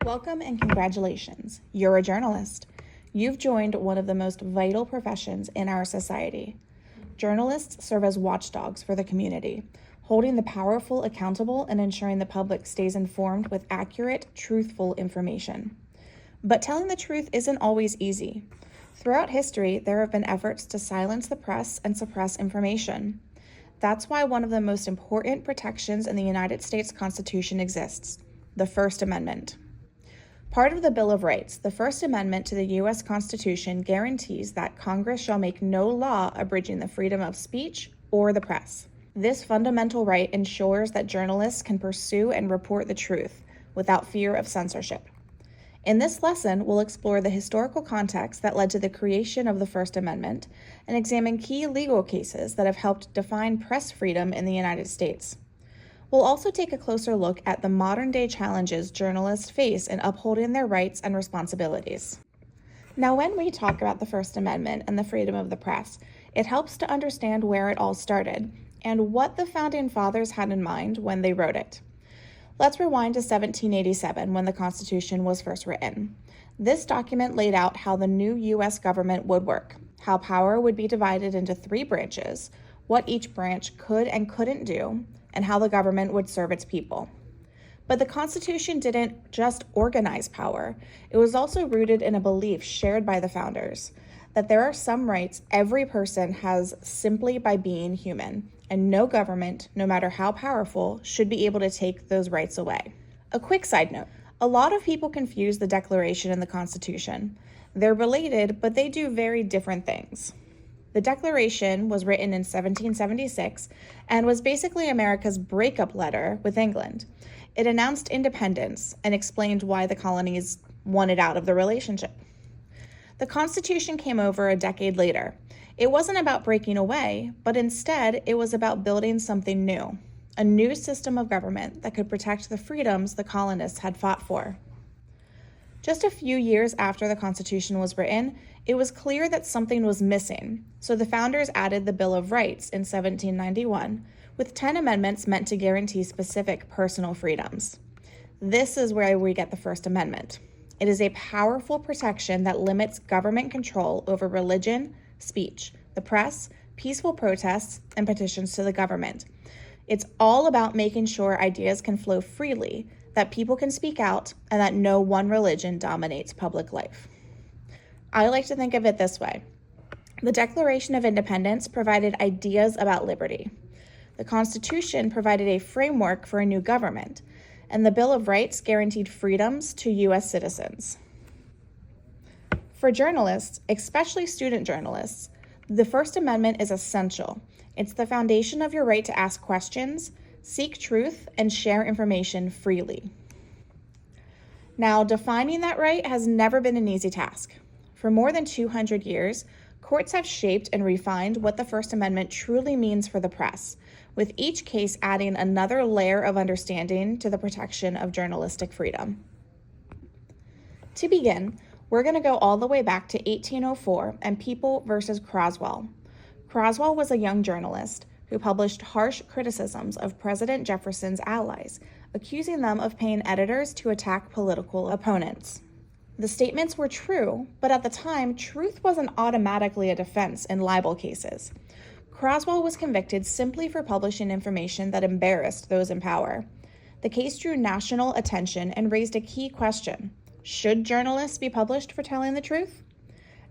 Welcome and congratulations. You're a journalist. You've joined one of the most vital professions in our society. Journalists serve as watchdogs for the community, holding the powerful accountable and ensuring the public stays informed with accurate, truthful information. But telling the truth isn't always easy. Throughout history, there have been efforts to silence the press and suppress information. That's why one of the most important protections in the United States Constitution exists, the First Amendment. Part of the Bill of Rights, the First Amendment to the U.S. Constitution guarantees that Congress shall make no law abridging the freedom of speech or the press. This fundamental right ensures that journalists can pursue and report the truth without fear of censorship. In this lesson, we'll explore the historical context that led to the creation of the First Amendment and examine key legal cases that have helped define press freedom in the United States. We'll also take a closer look at the modern-day challenges journalists face in upholding their rights and responsibilities. Now, when we talk about the First Amendment and the freedom of the press, it helps to understand where it all started and what the Founding Fathers had in mind when they wrote it. Let's rewind to 1787 when the Constitution was first written. This document laid out how the new U.S. government would work, how power would be divided into 3 branches, what each branch could and couldn't do, and how the government would serve its people. But the Constitution didn't just organize power. It was also rooted in a belief shared by the founders that there are some rights every person has simply by being human, and no government, no matter how powerful, should be able to take those rights away. A quick side note, a lot of people confuse the Declaration and the Constitution. They're related, but they do very different things. The Declaration was written in 1776 and was basically America's breakup letter with England. It announced independence and explained why the colonies wanted out of the relationship. The Constitution came over a decade later. It wasn't about breaking away, but instead it was about building something new, a new system of government that could protect the freedoms the colonists had fought for. Just a few years after the Constitution was written, it was clear that something was missing, so the founders added the Bill of Rights in 1791, with 10 amendments meant to guarantee specific personal freedoms. This is where we get the First Amendment. It is a powerful protection that limits government control over religion, speech, the press, peaceful protests, and petitions to the government. It's all about making sure ideas can flow freely, that people can speak out, and that no one religion dominates public life. I like to think of it this way. The Declaration of Independence provided ideas about liberty. The Constitution provided a framework for a new government, and the Bill of Rights guaranteed freedoms to U.S. citizens. For journalists, especially student journalists, the First Amendment is essential. It's the foundation of your right to ask questions, seek truth, and share information freely. Now, defining that right has never been an easy task. For more than 200 years, courts have shaped and refined what the First Amendment truly means for the press, with each case adding another layer of understanding to the protection of journalistic freedom. To begin, we're going to go all the way back to 1804 and People versus Croswell. Croswell was a young journalist who published harsh criticisms of President Jefferson's allies, accusing them of paying editors to attack political opponents. The statements were true, but at the time, truth wasn't automatically a defense in libel cases. Croswell was convicted simply for publishing information that embarrassed those in power. The case drew national attention and raised a key question: should journalists be published for telling the truth?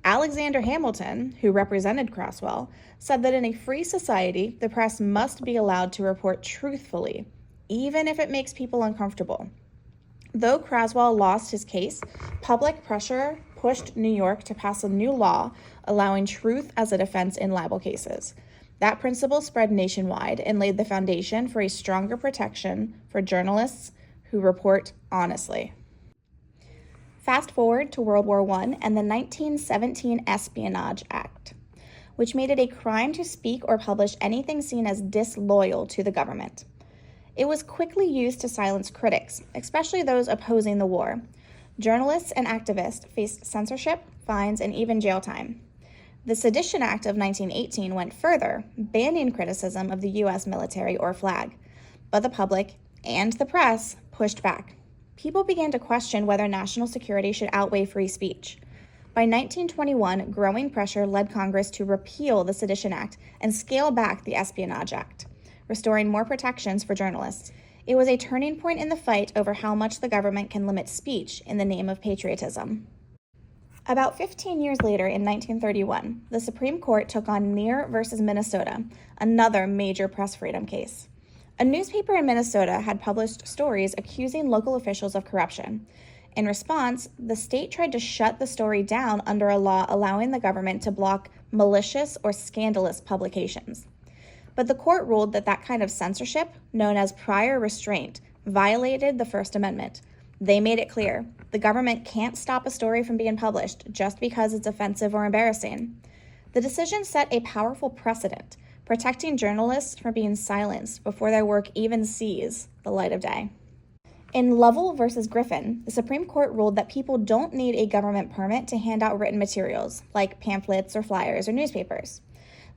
Alexander Hamilton, who represented Croswell, said that in a free society, the press must be allowed to report truthfully, even if it makes people uncomfortable. Though Croswell lost his case, public pressure pushed New York to pass a new law allowing truth as a defense in libel cases. That principle spread nationwide and laid the foundation for a stronger protection for journalists who report honestly. Fast forward to World War I and the 1917 Espionage Act, which made it a crime to speak or publish anything seen as disloyal to the government. It was quickly used to silence critics, especially those opposing the war. Journalists and activists faced censorship, fines, and even jail time. The Sedition Act of 1918 went further, banning criticism of the U.S. military or flag. But the public and the press pushed back. people began to question whether national security should outweigh free speech. By 1921, growing pressure led Congress to repeal the Sedition Act and scale back the Espionage Act, restoring more protections for journalists. It was a turning point in the fight over how much the government can limit speech in the name of patriotism. About 15 years later, in 1931, the Supreme Court took on Neer versus Minnesota, another major press freedom case. A newspaper in Minnesota had published stories accusing local officials of corruption. In response, the state tried to shut the story down under a law allowing the government to block malicious or scandalous publications. But the court ruled that that kind of censorship, known as prior restraint, violated the First Amendment. They made it clear, the government can't stop a story from being published just because it's offensive or embarrassing. The decision set a powerful precedent, protecting journalists from being silenced before their work even sees the light of day. In Lovell versus Griffin, the Supreme Court ruled that people don't need a government permit to hand out written materials, like pamphlets or flyers or newspapers.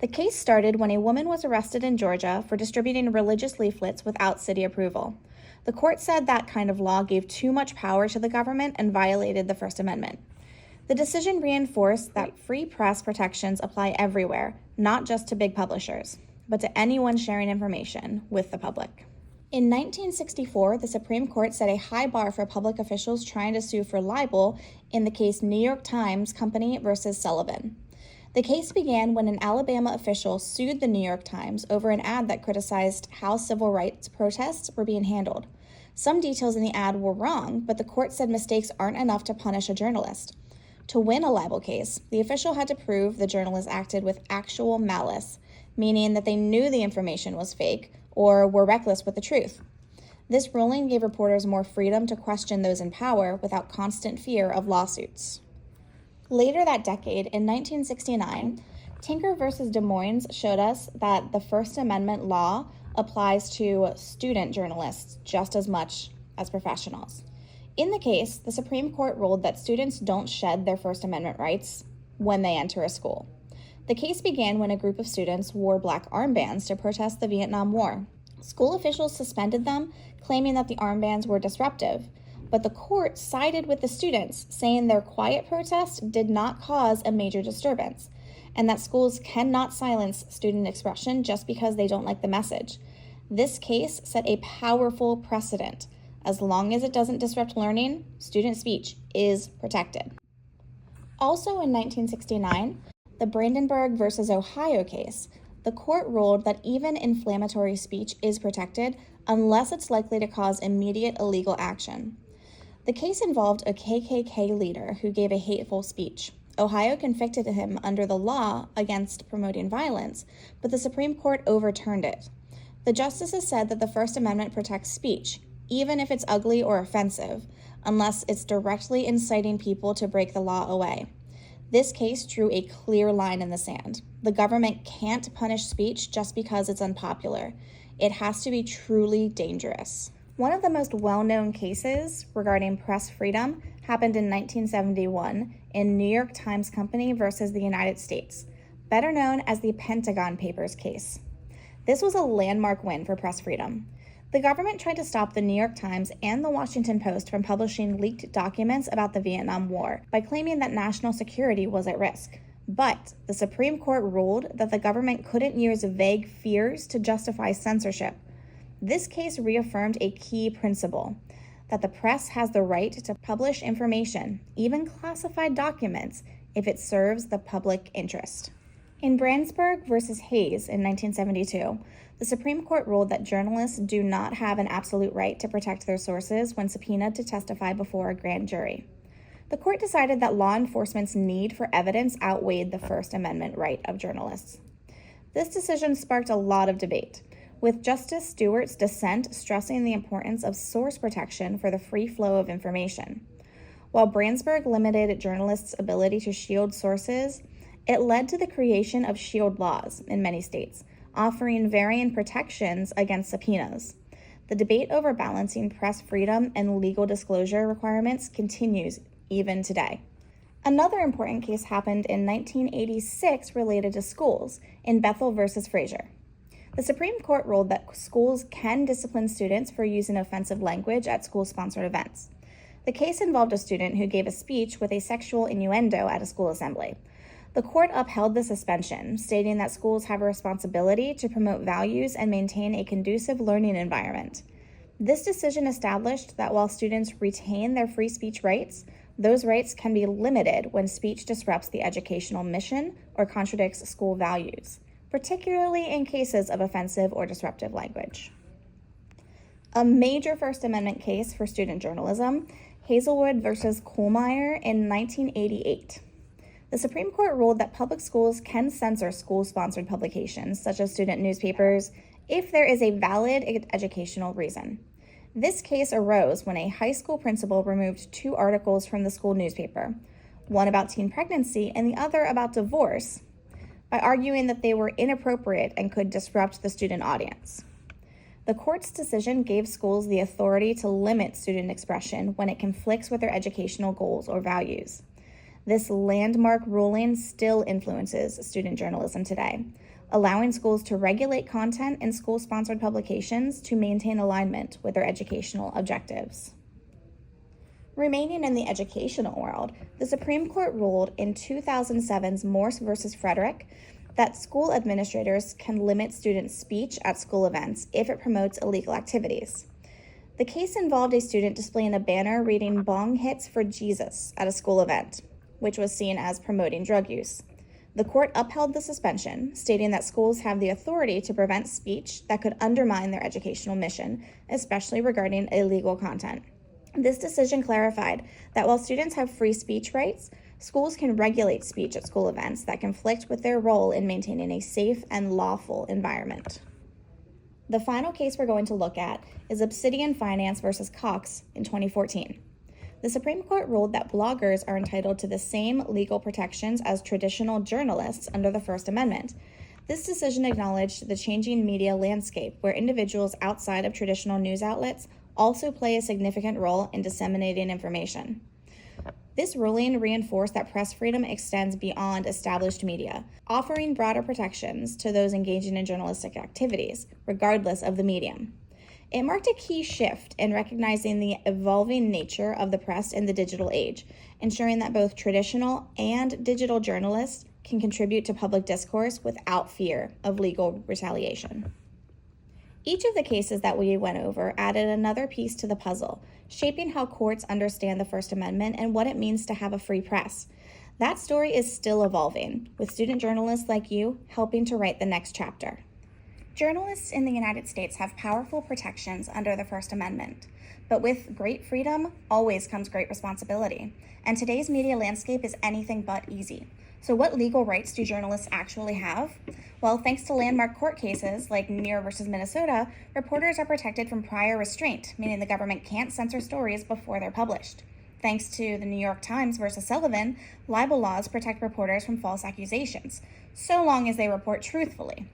The case started when a woman was arrested in Georgia for distributing religious leaflets without city approval. The court said that kind of law gave too much power to the government and violated the First Amendment. The decision reinforced that free press protections apply everywhere, not just to big publishers, but to anyone sharing information with the public. In 1964, the Supreme Court set a high bar for public officials trying to sue for libel in the case New York Times Company versus Sullivan. The case began when an Alabama official sued the New York Times over an ad that criticized how civil rights protests were being handled. Some details in the ad were wrong, but the court said mistakes aren't enough to punish a journalist. To win a libel case, the official had to prove the journalist acted with actual malice, meaning that they knew the information was fake or were reckless with the truth. This ruling gave reporters more freedom to question those in power without constant fear of lawsuits. Later that decade, in 1969, Tinker versus Des Moines showed us that the First Amendment law applies to student journalists just as much as professionals. In the case, the Supreme Court ruled that students don't shed their First Amendment rights when they enter a school. The case began when a group of students wore black armbands to protest the Vietnam War. School officials suspended them, claiming that the armbands were disruptive, but the court sided with the students, saying their quiet protest did not cause a major disturbance, and that schools cannot silence student expression just because they don't like the message. This case set a powerful precedent. As long as it doesn't disrupt learning, student speech is protected. Also in 1969, the Brandenburg versus Ohio case, the court ruled that even inflammatory speech is protected unless it's likely to cause immediate illegal action. The case involved a KKK leader who gave a hateful speech. Ohio convicted him under the law against promoting violence, but the Supreme Court overturned it. The justices said that the First Amendment protects speech, even if it's ugly or offensive, unless it's directly inciting people to break the law away. This case drew a clear line in the sand. The government can't punish speech just because it's unpopular. It has to be truly dangerous. One of the most well-known cases regarding press freedom happened in 1971 in New York Times Company versus the United States, better known as the Pentagon Papers case. This was a landmark win for press freedom. The government tried to stop the New York Times and the Washington Post from publishing leaked documents about the Vietnam War by claiming that national security was at risk. But the Supreme Court ruled that the government couldn't use vague fears to justify censorship. This case reaffirmed a key principle, that the press has the right to publish information, even classified documents, if it serves the public interest. In Brandenburg versus Hayes in 1972, the Supreme Court ruled that journalists do not have an absolute right to protect their sources when subpoenaed to testify before a grand jury. The court decided that law enforcement's need for evidence outweighed the First Amendment right of journalists. This decision sparked a lot of debate, with Justice Stewart's dissent stressing the importance of source protection for the free flow of information. While Brandenburg limited journalists' ability to shield sources, it led to the creation of shield laws in many states, offering varying protections against subpoenas. The debate over balancing press freedom and legal disclosure requirements continues even today. Another important case happened in 1986 related to schools in Bethel versus Frazier. The Supreme Court ruled that schools can discipline students for using offensive language at school-sponsored events. The case involved a student who gave a speech with a sexual innuendo at a school assembly. The court upheld the suspension, stating that schools have a responsibility to promote values and maintain a conducive learning environment. This decision established that while students retain their free speech rights, those rights can be limited when speech disrupts the educational mission or contradicts school values, particularly in cases of offensive or disruptive language. A major First Amendment case for student journalism, Hazelwood versus Kohlmeyer in 1988. The Supreme Court ruled that public schools can censor school-sponsored publications, such as student newspapers, if there is a valid educational reason. This case arose when a high school principal removed 2 articles from the school newspaper, one about teen pregnancy and the other about divorce, by arguing that they were inappropriate and could disrupt the student audience. The court's decision gave schools the authority to limit student expression when it conflicts with their educational goals or values. This landmark ruling still influences student journalism today, allowing schools to regulate content in school-sponsored publications to maintain alignment with their educational objectives. Remaining in the educational world, the Supreme Court ruled in 2007's Morse versus Frederick that school administrators can limit student speech at school events if it promotes illegal activities. The case involved a student displaying a banner reading "Bong Hits for Jesus" at a school event, which was seen as promoting drug use. The court upheld the suspension, stating that schools have the authority to prevent speech that could undermine their educational mission, especially regarding illegal content. This decision clarified that while students have free speech rights, schools can regulate speech at school events that conflict with their role in maintaining a safe and lawful environment. The final case we're going to look at is Obsidian Finance versus Cox in 2014. The Supreme Court ruled that bloggers are entitled to the same legal protections as traditional journalists under the First Amendment. This decision acknowledged the changing media landscape, where individuals outside of traditional news outlets also play a significant role in disseminating information. This ruling reinforced that press freedom extends beyond established media, offering broader protections to those engaging in journalistic activities, regardless of the medium. It marked a key shift in recognizing the evolving nature of the press in the digital age, ensuring that both traditional and digital journalists can contribute to public discourse without fear of legal retaliation. Each of the cases that we went over added another piece to the puzzle, shaping how courts understand the First Amendment and what it means to have a free press. That story is still evolving, with student journalists like you helping to write the next chapter. Journalists in the United States have powerful protections under the First Amendment, but with great freedom always comes great responsibility, and today's media landscape is anything but easy. So what legal rights do journalists actually have? Well, thanks to landmark court cases like Muir versus Minnesota, reporters are protected from prior restraint, meaning the government can't censor stories before they're published. Thanks to the New York Times versus Sullivan, libel laws protect reporters from false accusations, so long as they report truthfully.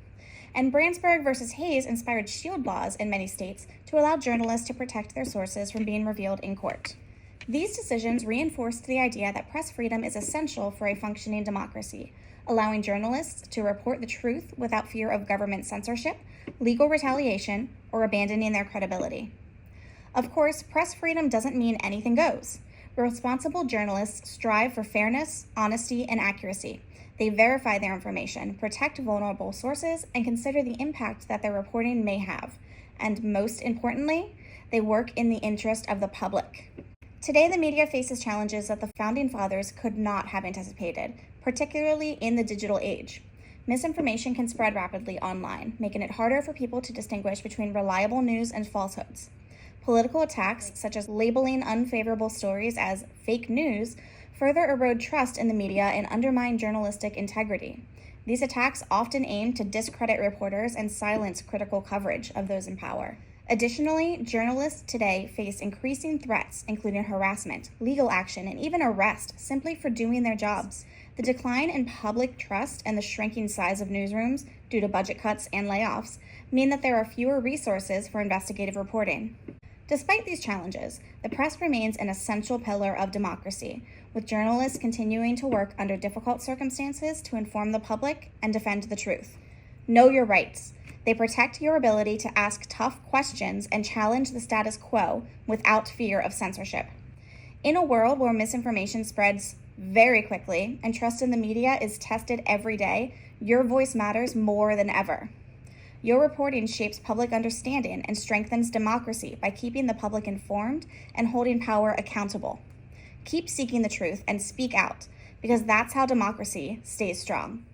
And Brandsburg versus Hayes inspired shield laws in many states to allow journalists to protect their sources from being revealed in court. These decisions reinforced the idea that press freedom is essential for a functioning democracy, allowing journalists to report the truth without fear of government censorship, legal retaliation, or abandoning their credibility. Of course, press freedom doesn't mean anything goes. Responsible journalists strive for fairness, honesty, and accuracy. They verify their information, protect vulnerable sources, and consider the impact that their reporting may have. And most importantly, they work in the interest of the public. Today, the media faces challenges that the Founding Fathers could not have anticipated, particularly in the digital age. Misinformation can spread rapidly online, making it harder for people to distinguish between reliable news and falsehoods. Political attacks, such as labeling unfavorable stories as fake news, further erode trust in the media and undermine journalistic integrity. These attacks often aim to discredit reporters and silence critical coverage of those in power. Additionally, journalists today face increasing threats, including harassment, legal action, and even arrest, simply for doing their jobs. The decline in public trust and the shrinking size of newsrooms, due to budget cuts and layoffs, mean that there are fewer resources for investigative reporting. Despite these challenges, the press remains an essential pillar of democracy, with journalists continuing to work under difficult circumstances to inform the public and defend the truth. Know your rights. They protect your ability to ask tough questions and challenge the status quo without fear of censorship. In a world where misinformation spreads very quickly and trust in the media is tested every day, your voice matters more than ever. Your reporting shapes public understanding and strengthens democracy by keeping the public informed and holding power accountable. Keep seeking the truth and speak out, because that's how democracy stays strong.